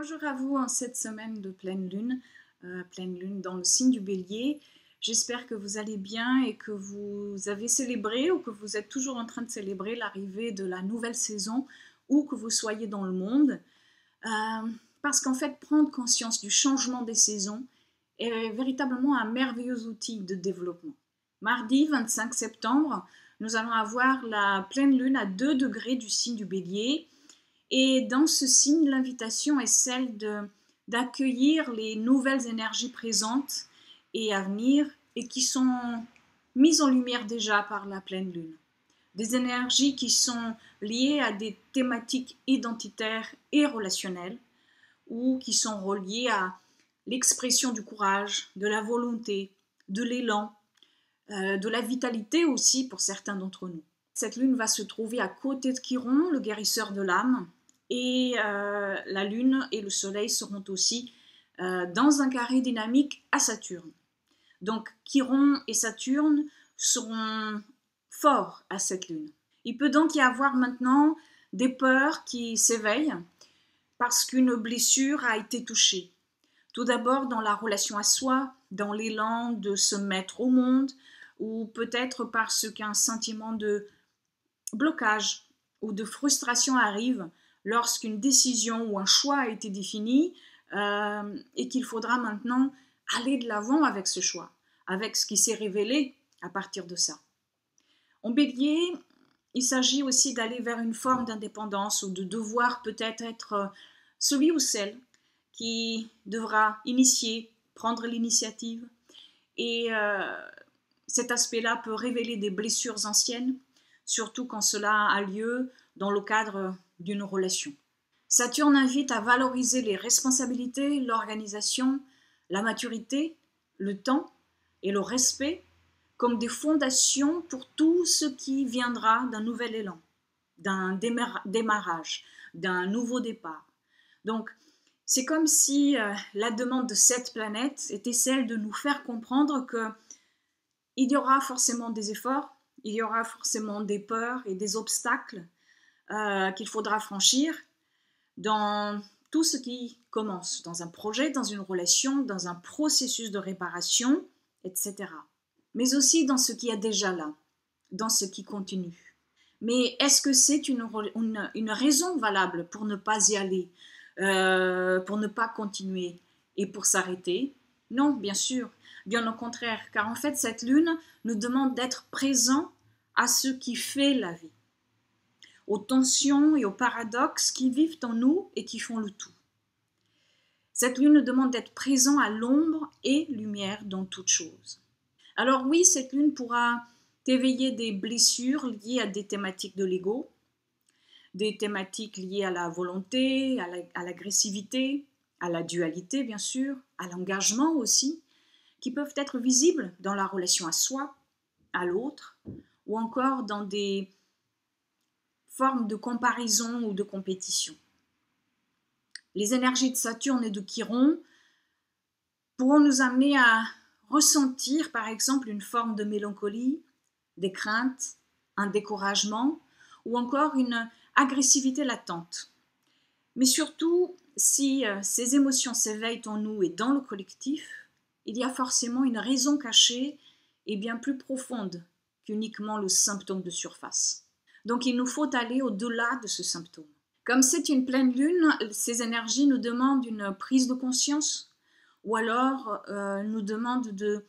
Bonjour à vous en cette semaine de pleine lune dans le signe du Bélier. J'espère que vous allez bien et que vous avez célébré ou que vous êtes toujours en train de célébrer l'arrivée de la nouvelle saison, où que vous soyez dans le monde. Parce qu'en fait, prendre conscience du changement des saisons est véritablement un merveilleux outil de développement. Mardi 25 septembre, nous allons avoir la pleine lune à 2 degrés du signe du Bélier. Et dans ce signe, l'invitation est celle d'accueillir les nouvelles énergies présentes et à venir et qui sont mises en lumière déjà par la pleine lune. Des énergies qui sont liées à des thématiques identitaires et relationnelles ou qui sont reliées à l'expression du courage, de la volonté, de l'élan, de la vitalité aussi pour certains d'entre nous. Cette lune va se trouver à côté de Chiron, le guérisseur de l'âme, et la lune et le soleil seront aussi dans un carré dynamique à Saturne. Donc Chiron et Saturne seront forts à cette lune. Il peut donc y avoir maintenant des peurs qui s'éveillent parce qu'une blessure a été touchée. Tout d'abord dans la relation à soi, dans l'élan de se mettre au monde, ou peut-être parce qu'un sentiment de blocage ou de frustration arrive lorsqu'une décision ou un choix a été défini et qu'il faudra maintenant aller de l'avant avec ce choix, avec ce qui s'est révélé à partir de ça. En Bélier, il s'agit aussi d'aller vers une forme d'indépendance ou de devoir peut-être être celui ou celle qui devra initier, prendre l'initiative. Et cet aspect-là peut révéler des blessures anciennes, surtout quand cela a lieu dans le cadre d'une relation. Saturne invite à valoriser les responsabilités, l'organisation, la maturité, le temps et le respect comme des fondations pour tout ce qui viendra d'un nouvel élan, d'un démarrage, d'un nouveau départ. Donc, c'est comme si la demande de cette planète était celle de nous faire comprendre qu'il y aura forcément des efforts, il y aura forcément des peurs et des obstacles qu'il faudra franchir dans tout ce qui commence, dans un projet, dans une relation, dans un processus de réparation, etc. Mais aussi dans ce qui est déjà là, dans ce qui continue. Mais est-ce que c'est une raison valable pour ne pas y aller, pour ne pas continuer et pour s'arrêter? Non, bien sûr, bien au contraire, car en fait cette lune nous demande d'être présent à ce qui fait la vie, aux tensions et aux paradoxes qui vivent en nous et qui font le tout. Cette lune nous demande d'être présent à l'ombre et lumière dans toute chose. Alors oui, cette lune pourra t'éveiller des blessures liées à des thématiques de l'ego, des thématiques liées à la volonté, à l'agressivité, à la dualité bien sûr, à l'engagement aussi, qui peuvent être visibles dans la relation à soi, à l'autre, ou encore dans des formes de comparaison ou de compétition. Les énergies de Saturne et de Chiron pourront nous amener à ressentir par exemple une forme de mélancolie, des craintes, un découragement ou encore une agressivité latente. Mais surtout, si ces émotions s'éveillent en nous et dans le collectif, il y a forcément une raison cachée et bien plus profonde qu'uniquement le symptôme de surface. Donc il nous faut aller au-delà de ce symptôme. Comme c'est une pleine lune, ces énergies nous demandent une prise de conscience ou alors nous demandent de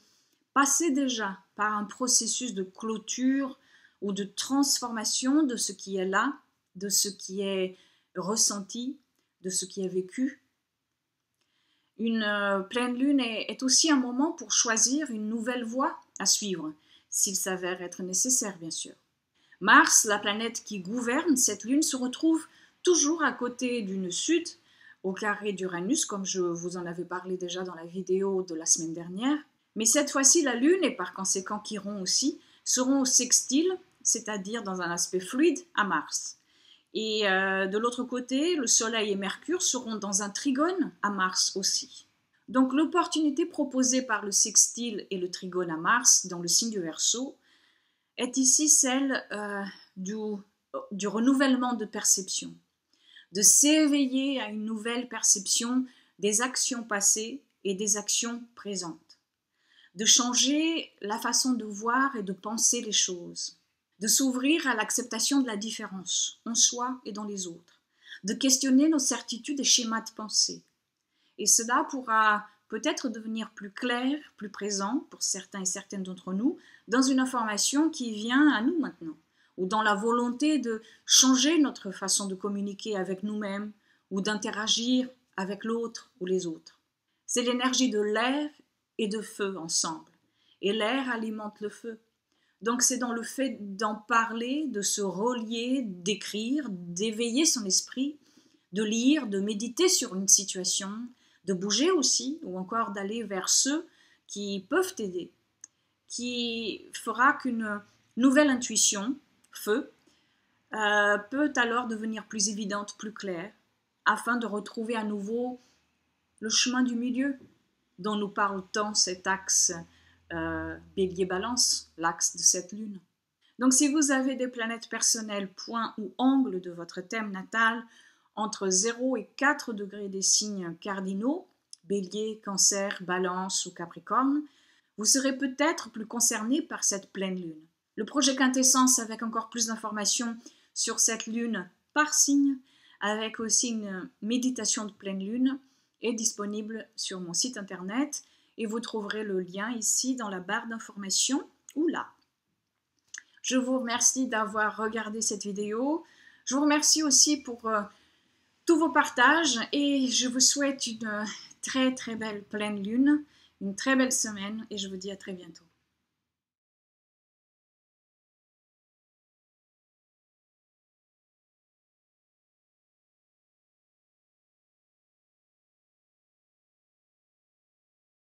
passer déjà par un processus de clôture ou de transformation de ce qui est là, de ce qui est ressenti, de ce qui est vécu. Une pleine lune est aussi un moment pour choisir une nouvelle voie à suivre, s'il s'avère être nécessaire bien sûr. Mars, la planète qui gouverne cette lune, se retrouve toujours à côté du sud, au carré d'Uranus, comme je vous en avais parlé déjà dans la vidéo de la semaine dernière. Mais cette fois-ci, la lune, et par conséquent Chiron aussi, seront au sextile, c'est-à-dire dans un aspect fluide, à Mars. Et de l'autre côté, le Soleil et Mercure seront dans un trigone à Mars aussi. Donc l'opportunité proposée par le sextile et le trigone à Mars dans le signe du Verseau est ici celle du renouvellement de perception, de s'éveiller à une nouvelle perception des actions passées et des actions présentes, de changer la façon de voir et de penser les choses, de s'ouvrir à l'acceptation de la différence en soi et dans les autres, de questionner nos certitudes et schémas de pensée. Et cela pourra peut-être devenir plus clair, plus présent pour certains et certaines d'entre nous, dans une information qui vient à nous maintenant, ou dans la volonté de changer notre façon de communiquer avec nous-mêmes, ou d'interagir avec l'autre ou les autres. C'est l'énergie de l'air et de feu ensemble. Et l'air alimente le feu. Donc c'est dans le fait d'en parler, de se relier, d'écrire, d'éveiller son esprit, de lire, de méditer sur une situation, de bouger aussi, ou encore d'aller vers ceux qui peuvent t'aider, qui fera qu'une nouvelle intuition, feu, peut alors devenir plus évidente, plus claire, afin de retrouver à nouveau le chemin du milieu dont nous parle tant cet axe Bélier-Balance, l'axe de cette lune. Donc si vous avez des planètes personnelles, points ou angles de votre thème natal entre 0 et 4 degrés des signes cardinaux, Bélier, Cancer, Balance ou Capricorne, vous serez peut-être plus concerné par cette pleine lune. Le projet Quintessence avec encore plus d'informations sur cette lune par signe, avec aussi une méditation de pleine lune, est disponible sur mon site internet et vous trouverez le lien ici dans la barre d'informations ou là. Je vous remercie d'avoir regardé cette vidéo. Je vous remercie aussi pour tous vos partages et je vous souhaite une très très belle pleine lune, une très belle semaine et je vous dis à très bientôt.